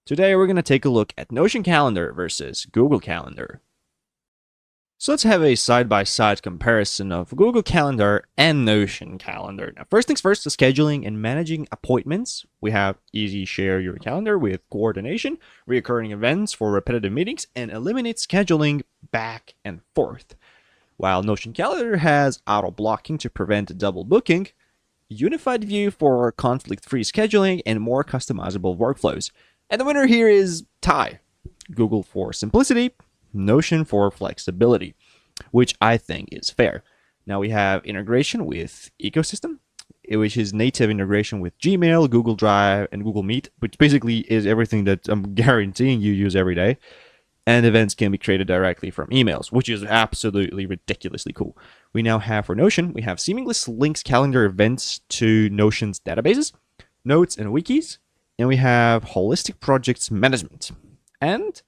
Today we're going to take a look at Notion Calendar versus Google Calendar. So let's have a side-by-side comparison of Google Calendar and Notion Calendar. Now, first things first, the scheduling and managing appointments. We have easy share your calendar with coordination, recurring events for repetitive meetings, and eliminate scheduling back and forth. While Notion Calendar has auto-blocking to prevent double booking, unified view for conflict-free scheduling, and more customizable workflows. And the winner here is tie. Google for simplicity, Notion for flexibility, which I think is fair. Now we have integration with ecosystem, which is native integration with Gmail, Google Drive, and Google Meet, which basically is everything that I'm guaranteeing you use every day. And events can be created directly from emails, which is absolutely ridiculously cool. We now have for Notion, we have seamless links calendar events to Notion's databases, notes, and wikis. And we have holistic projects management. And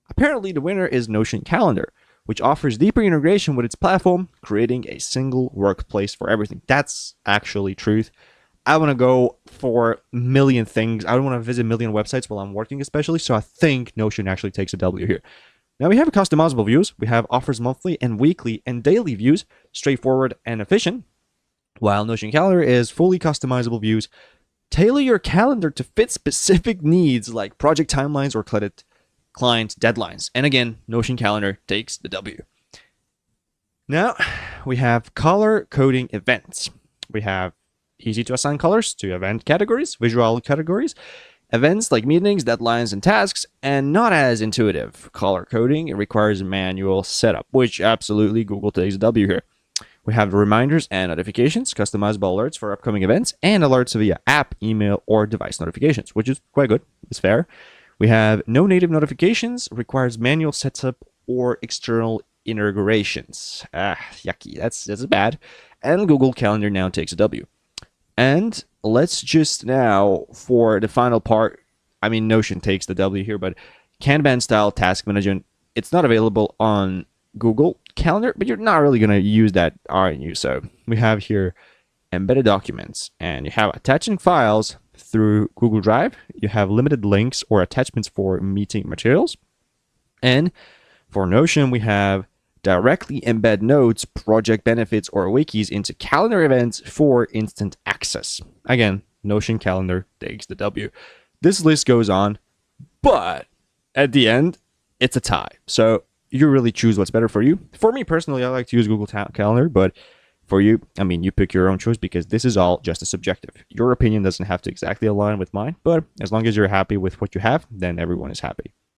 apparently the winner is Notion Calendar, which offers deeper integration with its platform, creating a single workplace for everything. That's actually truth. I want to go for a million things. I don't want to visit a million websites while I'm working especially, so I think Notion actually takes a W here. Now we have customizable views. We have offers monthly and weekly and daily views, straightforward and efficient, while Notion Calendar is fully customizable views. Tailor your calendar to fit specific needs like project timelines or client deadlines. And again, Notion Calendar takes the W. Now, we have color coding events. We have easy to assign colors to event categories, visual categories, events like meetings, deadlines, and tasks, and not as intuitive. Color coding, it requires manual setup, which absolutely Google takes the W here. We have reminders and notifications, customizable alerts for upcoming events, and alerts via app, email, or device notifications, which is quite good. It's fair. We have no native notifications, requires manual setup or external integrations. Yucky. That's bad. And Google Calendar now takes a W. And let's just now, for the final part, I mean, Notion takes the W here, but Kanban style task management, it's not available on Google Calendar, but you're not really going to use that, aren't you? So we have here embedded documents, and you have attaching files through Google Drive. You have limited links or attachments for meeting materials. And for Notion, we have directly embed notes, project benefits, or wikis into calendar events for instant access. Again, Notion Calendar takes the W. This list goes on, but at the end, it's a tie. So you really choose what's better for you. For me personally, I like to use Google Calendar, but for you, I mean, you pick your own choice because this is all just a subjective. Your opinion doesn't have to exactly align with mine, but as long as you're happy with what you have, then everyone is happy.